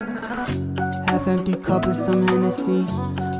Half empty cup of some Hennessy.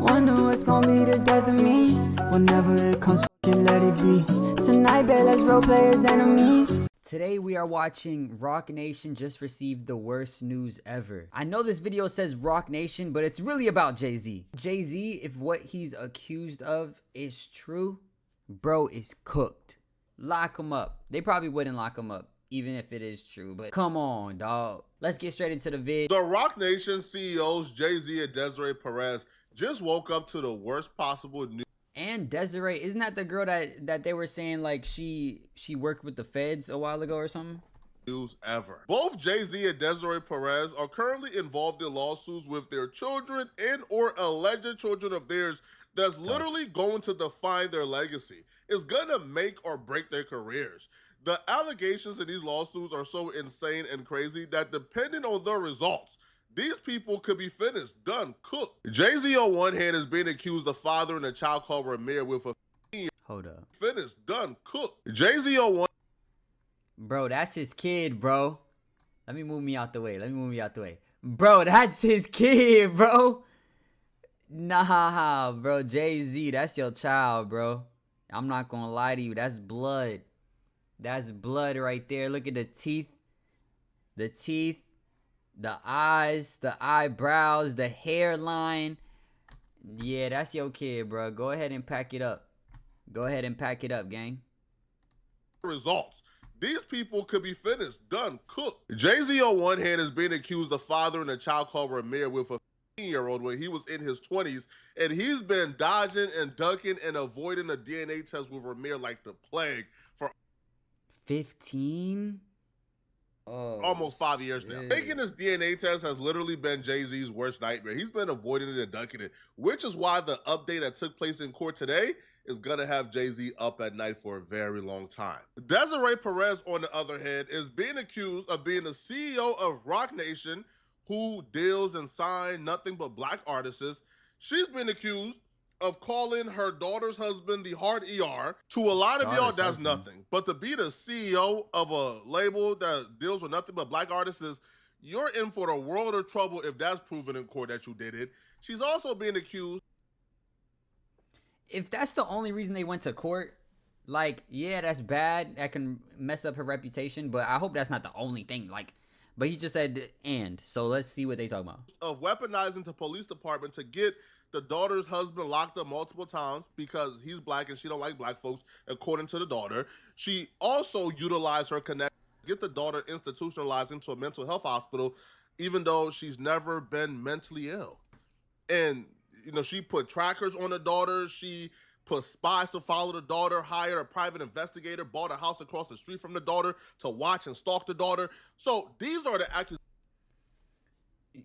Wonder what's gonna be the death of me. Whenever it comes, fucking let it be. Tonight, bet let's role play as enemies. Today we are watching Roc Nation just received the worst news ever. I know this video says Roc Nation, but it's really about JayZ. JayZ, if what he's accused of is true, bro is cooked. Lock him up. They probably wouldn't lock him up, even if it is true, but come on, dog. Let's get straight into the vid. The Roc Nation CEOs, JayZ and Desiree Perez, just woke up to the worst possible news. And Desiree, isn't that the girl that they were saying like she worked with the feds a while ago or something? News ever. Both JayZ and Desiree Perez are currently involved in lawsuits with their children and or alleged children of theirs that's literally going to define their legacy. It's gonna make or break their careers. The allegations in these lawsuits are so insane and crazy that depending on the results, these people could be finished, done, cooked. JayZ on one hand is being accused of fathering a child called Ramir with a Hold up. finished, done, cooked. JayZ on one. Bro, that's his kid, bro. Let me move me out the way. Bro, that's his kid, bro. Nah, bro. JayZ, that's your child, bro. I'm not gonna lie to you. That's blood. That's blood right there. Look at the teeth. The teeth. The eyes. The eyebrows. The hairline. Yeah, that's your kid, bro. Go ahead and pack it up. Go ahead and pack it up, gang. Results. These people could be finished, done, cooked. JayZ on one hand is being accused of fathering a child called Ramir with a 15-year-old when he was in his 20s, and he's been dodging and ducking and avoiding a DNA test with Ramir like the plague for 15? almost 5 years now. Taking this DNA test has literally been JayZ's worst nightmare. He's been avoiding it and ducking it, which is why the update that took place in court today is gonna have JayZ up at night for a very long time. Desiree Perez, on the other hand, is being accused of being the CEO of Roc Nation, who deals and signs nothing but black artists. She's been accused of calling her daughter's husband the hard ER. To a lot of y'all, that's nothing. But to be the CEO of a label that deals with nothing but black artists, you're in for the world of trouble if that's proven in court that you did it. She's also being accused. If that's the only reason they went to court, like, yeah, that's bad. That can mess up her reputation, but I hope that's not the only thing. Like, but he just said, and. So let's see what they talk about. Of weaponizing the police department to get the daughter's husband locked up multiple times because he's black and she don't like black folks, according to the daughter. She also utilized her connection to get the daughter institutionalized into a mental health hospital, even though she's never been mentally ill. And you know, she put trackers on the daughter. She put spies to follow the daughter, hired a private investigator, bought a house across the street from the daughter to watch and stalk the daughter. So these are the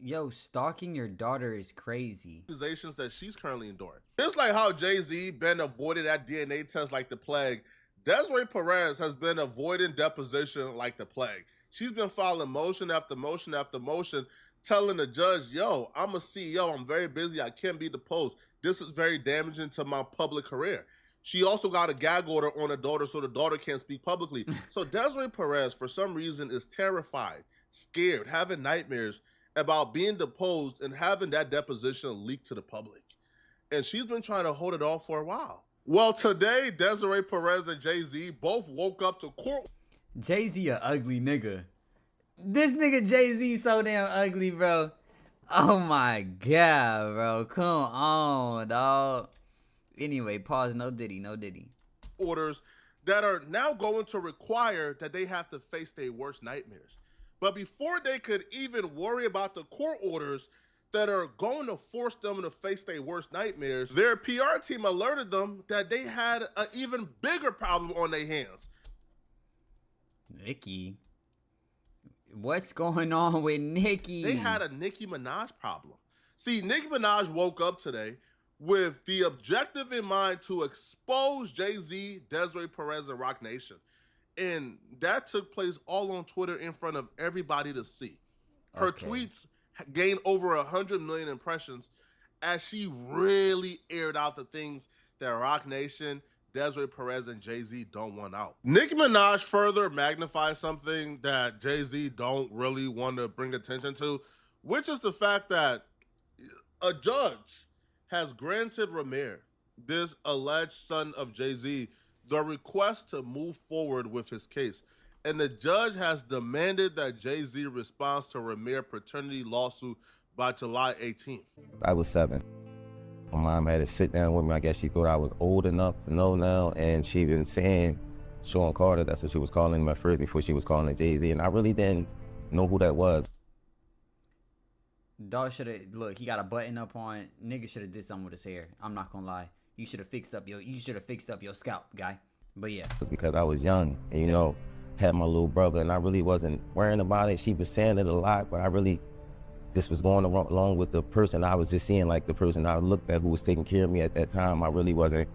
Yo, stalking your daughter is crazy. accusations that she's currently enduring. Just like how JayZ been avoiding that DNA test like the plague, Desiree Perez has been avoiding deposition like the plague. She's been filing motion after motion after motion, telling the judge, yo, I'm a CEO, I'm very busy, I can't be deposed. This is very damaging to my public career. She also got a gag order on her daughter so the daughter can't speak publicly. So Desiree Perez, for some reason, is terrified, scared, having nightmares about being deposed and having that deposition leaked to the public. And she's been trying to hold it off for a while. Well, today, Desiree Perez and JayZ both woke up to court. JayZ a ugly nigga. This nigga JayZ so damn ugly, bro. Oh my god, bro. Come on, dog. Anyway, pause. No diddy. Orders that are now going to require that they have to face their worst nightmares. But before they could even worry about the court orders that are going to force them to face their worst nightmares, their PR team alerted them that they had an even bigger problem on their hands. Nicki? What's going on with Nicki? They had a Nicki Minaj problem. See, Nicki Minaj woke up today with the objective in mind to expose JayZ, Desiree Perez, and Roc Nation. And that took place all on Twitter in front of everybody to see. Her tweets gained over 100 million impressions as she really aired out the things that Roc Nation, Desiree Perez, and JayZ don't want out. Nicki Minaj further magnifies something that JayZ don't really want to bring attention to, which is the fact that a judge has granted Ramir, this alleged son of JayZ, the request to move forward with his case. And the judge has demanded that JayZ responds to Ramir paternity lawsuit by July 18th. I was 7. My mom had to sit down with me. I guess she thought I was old enough to know now. And she been saying, Sean Carter, that's what she was calling him at first before she was calling it JayZ. And I really didn't know who that was. Dog should have, look, he got a button up on. Nigga should have did something with his hair. I'm not gonna lie. You should have fixed up your scalp, guy. But yeah. Because I was young and, you know, had my little brother, and I really wasn't worrying about it. She was saying it a lot, but I really just was going along with the person I was just seeing, like the person I looked at who was taking care of me at that time. I really wasn't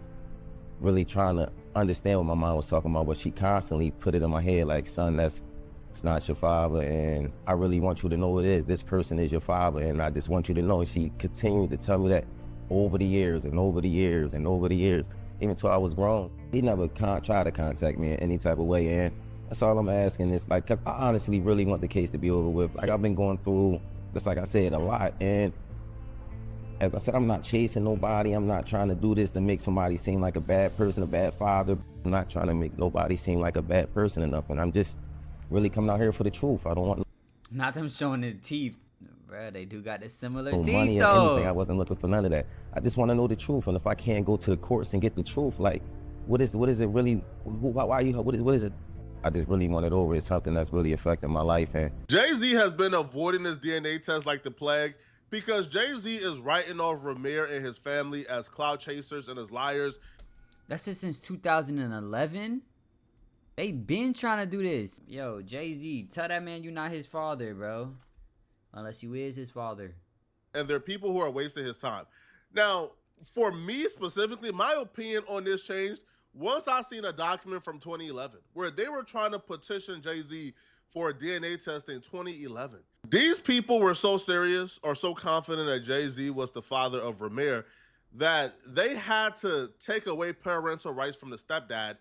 really trying to understand what my mom was talking about, but she constantly put it in my head like, son, it's not your father, and I really want you to know it is. This person is your father, and I just want you to know. And she continued to tell me that over the years and over the years and over the years, even till I was grown. He never tried to contact me in any type of way, and that's all I'm asking is, like, 'cause I honestly really want the case to be over with. Like, I've been going through, just like I said, a lot, and as I said, I'm not chasing nobody. I'm not trying to do this to make somebody seem like a bad person, a bad father. I'm not trying to make nobody seem like a bad person or nothing. I'm just really coming out here for the truth. I don't want not them showing the teeth. Bruh, they do got the similar no teeth, money though. or anything. I wasn't looking for none of that. I just want to know the truth. And if I can't go to the courts and get the truth, like, what is it really? Why you? What is it? I just really want it over. It's something that's really affecting my life. And JayZ has been avoiding this DNA test like the plague because JayZ is writing off Ramir and his family as cloud chasers and as liars. That's just since 2011. They been trying to do this. Yo, JayZ, tell that man you not his father, bro. Unless you is his father. And there are people who are wasting his time. Now, for me specifically, my opinion on this changed once I seen a document from 2011 where they were trying to petition JayZ for a DNA test in 2011. These people were so serious or so confident that JayZ was the father of Ramir that they had to take away parental rights from the stepdad,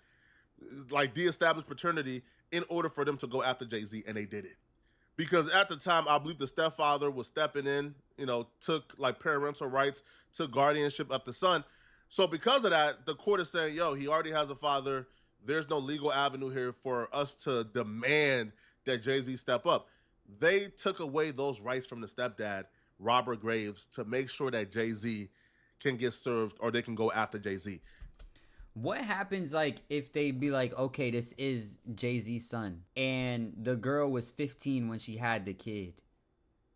like de-establish paternity, in order for them to go after JayZ, and they did it. Because at the time, I believe the stepfather was stepping in, you know, took like parental rights, took guardianship of the son. So because of that, the court is saying, yo, he already has a father. There's no legal avenue here for us to demand that JayZ step up. They took away those rights from the stepdad, Robert Graves, to make sure that JayZ can get served or they can go after JayZ. What happens, like, if they be like, okay, this is JayZ's son, and the girl was 15 when she had the kid?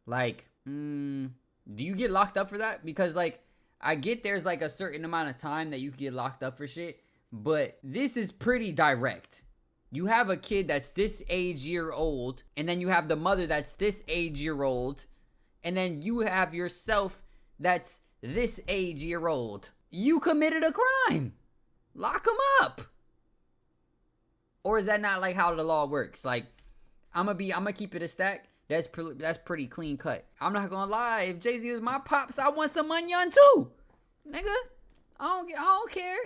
Like, do you get locked up for that? Because, like, I get there's, like, a certain amount of time that you can get locked up for shit, but this is pretty direct. You have a kid that's this age year old, and then you have the mother that's this age year old, and then you have yourself that's this age year old. You committed a crime. Lock him up. Or is that not like how the law works? Like, I'm gonna keep it a stack. That's pretty clean cut. I'm not gonna lie. If JayZ was my pops, I want some money on too, nigga. I don't care.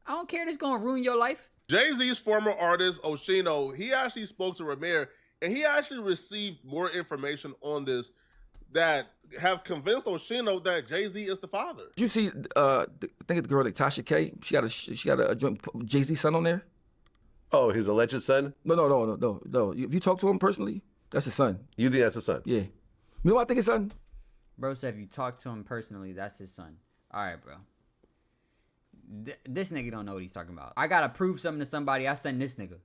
I don't care. This gonna ruin your life. JayZ's former artist Oshino, he actually spoke to Ramir, and he actually received more information on this that have convinced Oshino that JayZ is the father. Did you see? I think it's the girl like Tasha K. She got a joint JayZ son on there. Oh, his alleged son? No. If you talk to him personally, that's his son. You think that's his son? Yeah. You know what I think his son? Bro said if you talk to him personally, that's his son. All right, bro. This nigga don't know what he's talking about. I gotta prove something to somebody. I send this nigga.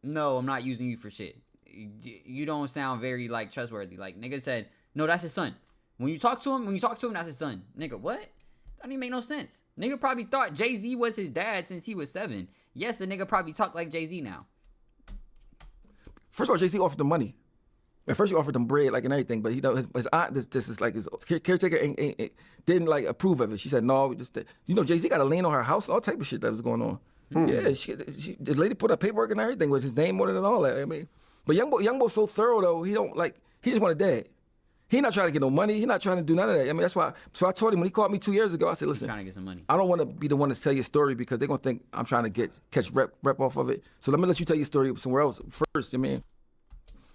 No, I'm not using you for shit. You don't sound very, like, trustworthy. Like, nigga said, no, that's his son. When you talk to him, that's his son. Nigga, what? That don't even make no sense. Nigga probably thought JayZ was his dad since he was 7. Yes, the nigga probably talk like JayZ now. First of all, JayZ offered them money. At first, he offered them bread, like, and everything, but his aunt, this is like his caretaker, didn't like approve of it. She said, no, JayZ got a lien on her house, all type of shit that was going on. Yeah, the lady put up paperwork and everything with his name on it and all that. I mean, but young boy's so thorough though. He just want a dad. He not trying to get no money. He not trying to do none of that. I mean, that's why. So I told him when he called me 2 years ago, I said, listen, trying to get some money. I don't want to be the one to tell your story because they're gonna think I'm trying to catch rep off of it. So let me let you tell your story somewhere else first. I mean,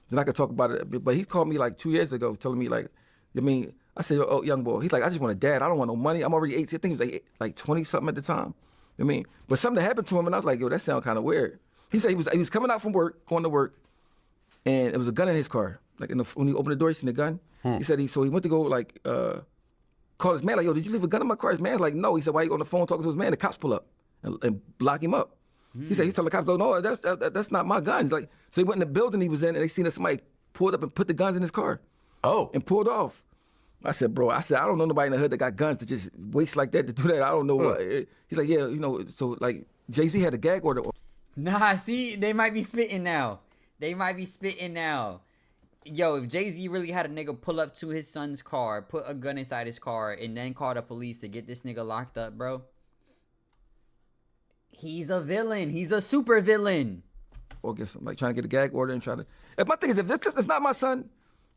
then I could talk about it. But he called me like 2 years ago, telling me like, I mean, I said, oh, young boy. He's like, I just want a dad. I don't want no money. I'm already 18. I think he was like 20 something at the time. I mean, but something happened to him, and I was like, yo, that sounds kind of weird. He said he was coming out from work, going to work, and it was a gun in his car. Like when he opened the door, he seen the gun. He said he went to go like call his man, like, yo, did you leave a gun in my car? His man's like, no. He said, why you on the phone talking to his man? The cops pull up and lock him up. He said, he's telling the cops, no, that's not my gun. He's like, so he went in the building he was in, and they seen that somebody pulled up and put the guns in his car. Oh. And pulled off. I said, bro, I don't know nobody in the hood that got guns to just waste like that to do that. I don't know what. He's like, yeah, so like JayZ had a gag order. Nah, see, they might be spitting now. Yo, if JayZ really had a nigga pull up to his son's car, put a gun inside his car, and then call the police to get this nigga locked up, bro, he's a villain. He's a super villain. Or get some, like trying to get a gag order and try to. If my thing is, if this is not my son,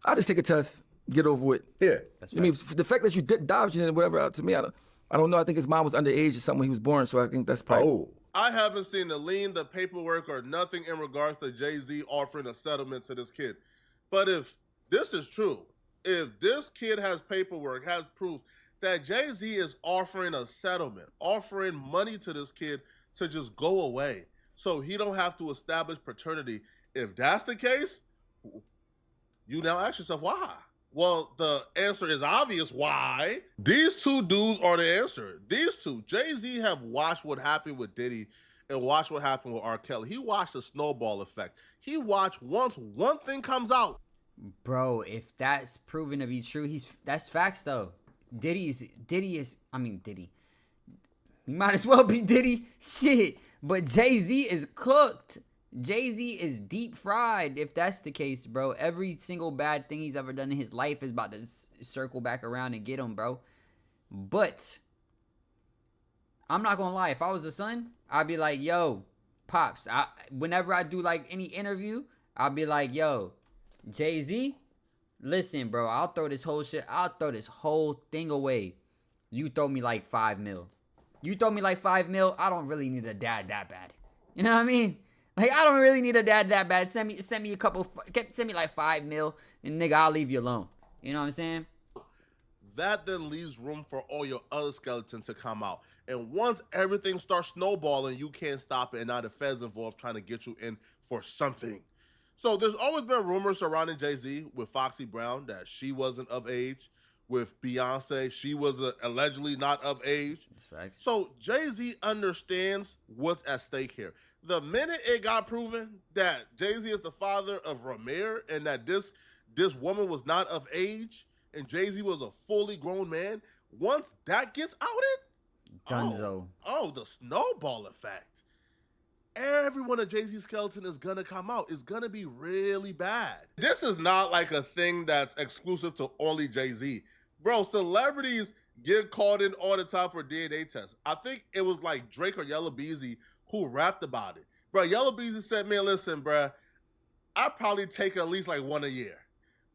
I'll just take a test, get over with. Yeah. That's right. I mean, the fact that you did dodging and whatever, to me, I don't know. I think his mom was underage or something when he was born, so I think that's probably. Oh. I haven't seen the lien, the paperwork, or nothing in regards to JayZ offering a settlement to this kid. But if this is true, if this kid has paperwork, has proof that JayZ is offering a settlement, offering money to this kid to just go away so he don't have to establish paternity, if that's the case, you now ask yourself why. Well, the answer is obvious why. These two dudes are the answer. These two, JayZ have watched what happened with Diddy and watched what happened with R. Kelly. He watched the snowball effect. He watched once one thing comes out. Bro, if that's proven to be true, that's facts though. Diddy. He might as well be Diddy. Shit. But JayZ is cooked. JayZ is deep fried if that's the case, bro. Every single bad thing he's ever done in his life is about to circle back around and get him, bro. But I'm not gonna lie. If I was a son, I'd be like, yo, Pops, whenever I do like any interview, I'll be like, yo, JayZ, listen, bro, I'll throw this whole thing away. You throw me like 5 mil. I don't really need a dad that bad. You know what I mean? Like, I don't really need a dad that bad. Send me like 5 mil, and nigga, I'll leave you alone. You know what I'm saying? That then leaves room for all your other skeletons to come out. And once everything starts snowballing, you can't stop it. And now the feds involved trying to get you in for something. So there's always been rumors surrounding JayZ with Foxy Brown that she wasn't of age. With Beyonce, she was allegedly not of age. That's right. So JayZ understands what's at stake here. The minute it got proven that JayZ is the father of Ramir and that this woman was not of age and JayZ was a fully grown man, once that gets outed, Dunzo. Oh, the snowball effect. Every one of JayZ's skeleton is gonna come out. It's gonna be really bad. This is not like a thing that's exclusive to only JayZ. Bro, celebrities get called in all the time for DNA tests. I think it was like Drake or Yellow Beezy who rapped about it. Bro, Yellow Beezy said, man, listen, bro, I probably take at least like one a year.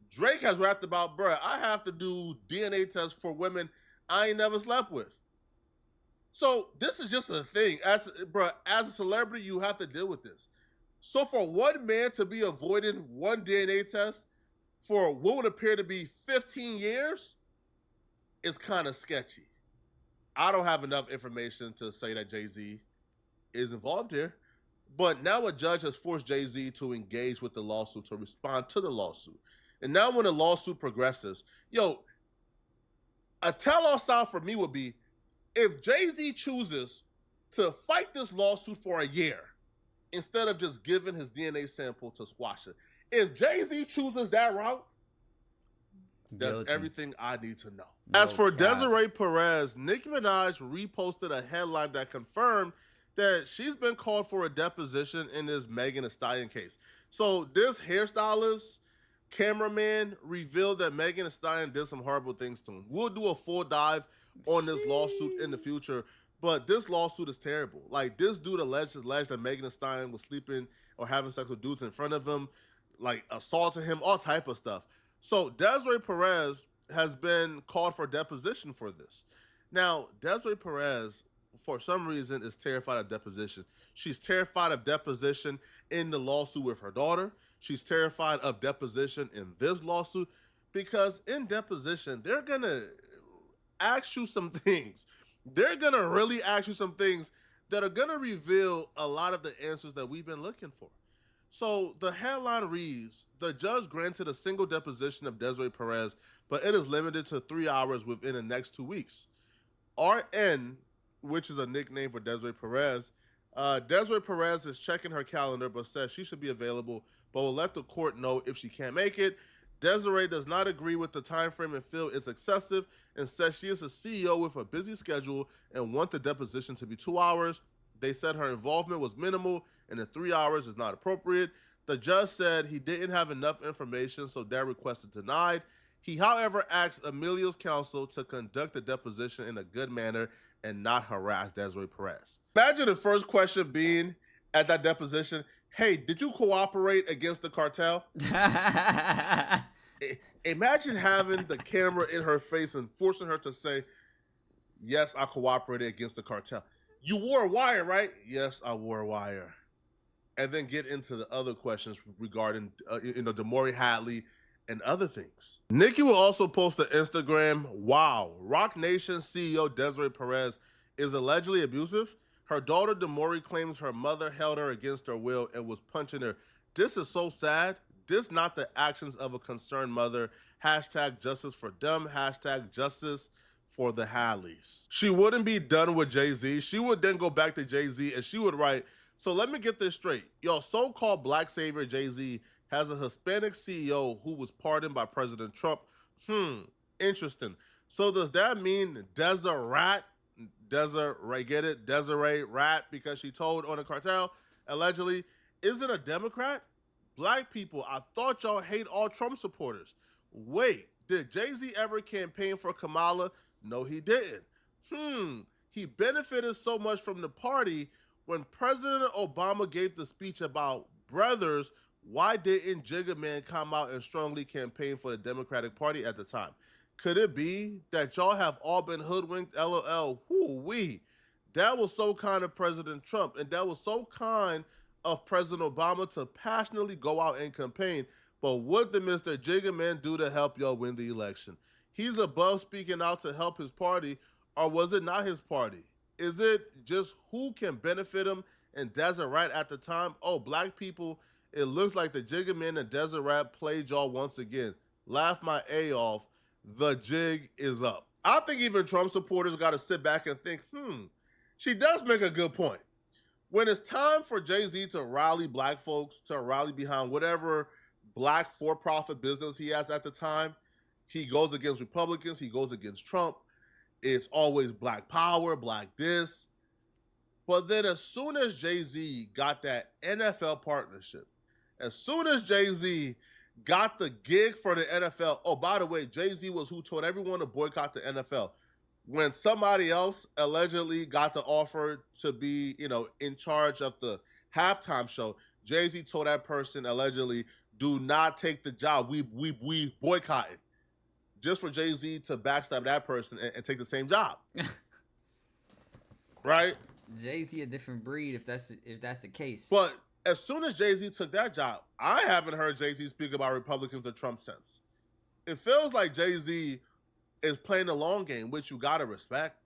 Drake has rapped about, bro, I have to do DNA tests for women I ain't never slept with. So this is just a thing. As a celebrity, you have to deal with this. So for one man to be avoiding one DNA test for what would appear to be 15 years is kind of sketchy. I don't have enough information to say that JayZ is involved here, but now a judge has forced JayZ to engage with the lawsuit, to respond to the lawsuit. And now when the lawsuit progresses, a tell-all sign for me would be if JayZ chooses to fight this lawsuit for a year instead of just giving his DNA sample to squash it. If JayZ chooses that route, that's everything I need to know. As for Desiree Perez, Nicki Minaj reposted a headline that confirmed that she's been called for a deposition in this Megan Thee Stallion case. So this hairstylist, cameraman revealed that Megan Thee Stallion did some horrible things to him. We'll do a full dive on this lawsuit in the future, but this lawsuit is terrible. Like, this dude alleged that Megan Thee Stallion was sleeping or having sex with dudes in front of him, like assaulting him, all type of stuff. So Desiree Perez has been called for deposition for this. Now, Desiree Perez, for some reason, is terrified of deposition. She's terrified of deposition in the lawsuit with her daughter. She's terrified of deposition in this lawsuit. because in deposition, they're going to ask you some things. They're going to really ask you some things that are going to reveal a lot of the answers that we've been looking for. So the headline reads, the judge granted a single deposition of Desiree Perez, but it is limited to 3 hours within the next 2 weeks. RN, which is a nickname for Desiree Perez, Desiree Perez is checking her calendar but says she should be available, but will let the court know if she can't make it. Desiree does not agree with the time frame and feel it's excessive and says she is a CEO with a busy schedule and want the deposition to be 2 hours. They said her involvement was minimal and the 3 hours is not appropriate. The judge said he didn't have enough information, so their request is denied. He, however, asked Emilio's counsel to conduct the deposition in a good manner and not harass Desiree Perez. Imagine the first question being at that deposition, hey, did you cooperate against the cartel? Imagine having the camera in her face and forcing her to say, yes, I cooperated against the cartel. You wore a wire, right? Yes, I wore a wire. And then get into the other questions regarding, Damori Hadley and other things. Nicki will also post to Instagram, wow, Roc Nation CEO Desiree Perez is allegedly abusive. Her daughter Damori claims her mother held her against her will and was punching her. This is so sad. This not the actions of a concerned mother. Hashtag justice for them. Hashtag justice for the Hadleys. She wouldn't be done with JayZ. She would then go back to JayZ and she would write, so let me get this straight. Yo, so-called black savior JayZ has a Hispanic CEO who was pardoned by President Trump. Interesting. So does that mean Desiree, get it? Desiree Rat, because she told on the cartel, allegedly, isn't a Democrat? Black people, I thought y'all hate all Trump supporters. Wait, did JayZ ever campaign for Kamala? No, he didn't. He benefited so much from the party. When President Obama gave the speech about brothers, why didn't Jigga Man come out and strongly campaign for the Democratic Party at the time? Could it be that y'all have all been hoodwinked? LOL. Whoo-wee. That was so kind of President Trump, and that was so kind of President Obama to passionately go out and campaign. But what did Mr. Jigga Man do to help y'all win the election? He's above speaking out to help his party, or was it not his party? Is it just who can benefit him and Desiree at the time? Oh, black people, it looks like the Jigga Man and Desiree played y'all once again. Laugh my A off. The jig is up. I think even Trump supporters got to sit back and think, she does make a good point. When it's time for JayZ to rally black folks, to rally behind whatever black for-profit business he has at the time, he goes against Republicans, he goes against Trump. It's always black power, black this. But then as soon as JayZ got that NFL partnership, as soon as JayZ got the gig for the NFL, oh, by the way, JayZ was who told everyone to boycott the NFL. When somebody else allegedly got the offer to be, in charge of the halftime show, JayZ told that person allegedly, do not take the job. We boycott it. Just for JayZ to backstab that person and take the same job. Right? JayZ a different breed if that's the case. But as soon as JayZ took that job, I haven't heard JayZ speak about Republicans or Trump since. It feels like JayZ is playing the long game, which you gotta respect.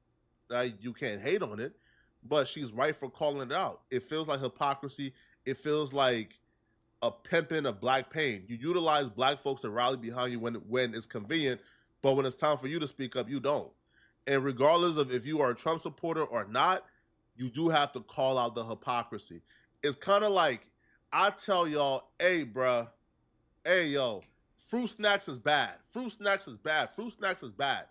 You can't hate on it, but she's right for calling it out. It feels like hypocrisy. It feels like a pimping of black pain. You utilize black folks to rally behind you when it's convenient, but when it's time for you to speak up, you don't. And regardless of if you are a Trump supporter or not, you do have to call out the hypocrisy. It's kind of like I tell y'all, hey, bruh, hey, yo, fruit snacks is bad. Fruit snacks is bad. Fruit snacks is bad.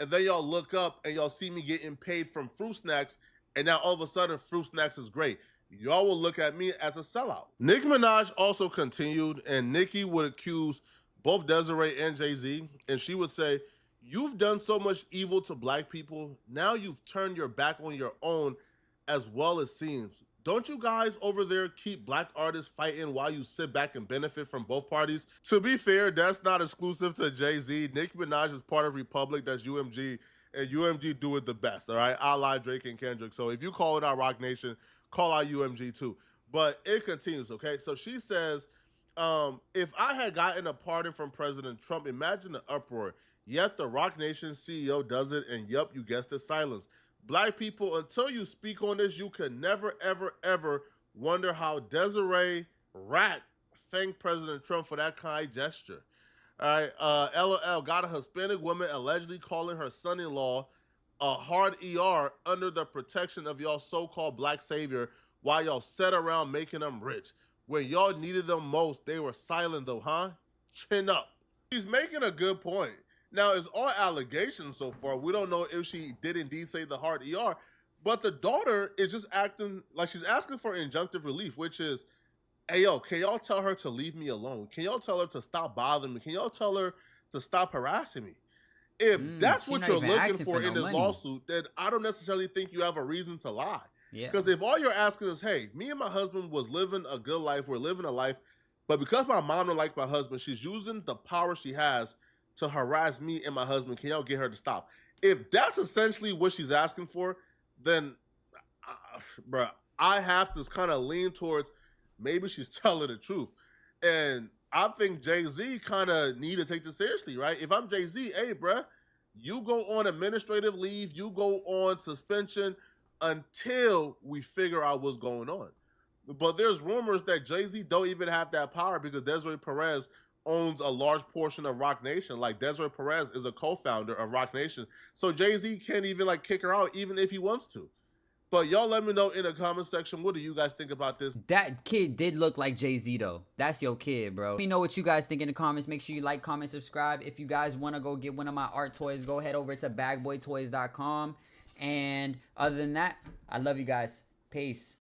And then y'all look up and y'all see me getting paid from fruit snacks, and now all of a sudden fruit snacks is great. Y'all will look at me as a sellout. Nicki Minaj also continued, and Nicki would accuse both Desiree and JayZ, and she would say, you've done so much evil to black people. Now you've turned your back on your own as well, it seems. Don't you guys over there keep black artists fighting while you sit back and benefit from both parties? To be fair, that's not exclusive to JayZ. Nicki Minaj is part of Republic, that's UMG, and UMG do it the best, all right? I lie, Drake and Kendrick. So if you call it out Roc Nation, call out UMG too. But it continues, okay? So she says, If I had gotten a pardon from President Trump, imagine the uproar. Yet the Roc Nation CEO does it, and yup, you guessed it, silence. Black people, until you speak on this, you can never, ever, ever wonder how Desiree Rat thanked President Trump for that kind gesture. All right, LOL got a Hispanic woman allegedly calling her son-in-law a hard ER under the protection of y'all so-called black savior while y'all sat around making them rich. When y'all needed them most, they were silent though, huh? Chin up. She's making a good point. Now, it's all allegations so far. We don't know if she did indeed say the hard ER, but the daughter is just acting like she's asking for injunctive relief, which is, hey, yo, can y'all tell her to leave me alone? Can y'all tell her to stop bothering me? Can y'all tell her to stop harassing me? If that's what you're looking for in this lawsuit, then I don't necessarily think you have a reason to lie. Yeah. Because if all you're asking is, hey, me and my husband was living a good life, we're living a life, but because my mom don't like my husband, she's using the power she has to harass me and my husband. Can y'all get her to stop? If that's essentially what she's asking for, then, bruh, I have to kind of lean towards maybe she's telling the truth. And I think JayZ kind of need to take this seriously, right? If I'm JayZ, hey, bruh, you go on administrative leave, you go on suspension until we figure out what's going on. But there's rumors that JayZ don't even have that power because Desiree Perez owns a large portion of Roc Nation. Like, Desiree Perez is a co-founder of Roc Nation. So JayZ can't even like kick her out even if he wants to. But y'all let me know in the comment section, what do you guys think about this? That kid did look like JayZ though. That's your kid, bro. Let me know what you guys think in the comments. Make sure you like, comment, subscribe. If you guys want to go get one of my art toys, go head over to bagboytoys.com. And other than that, I love you guys. Peace.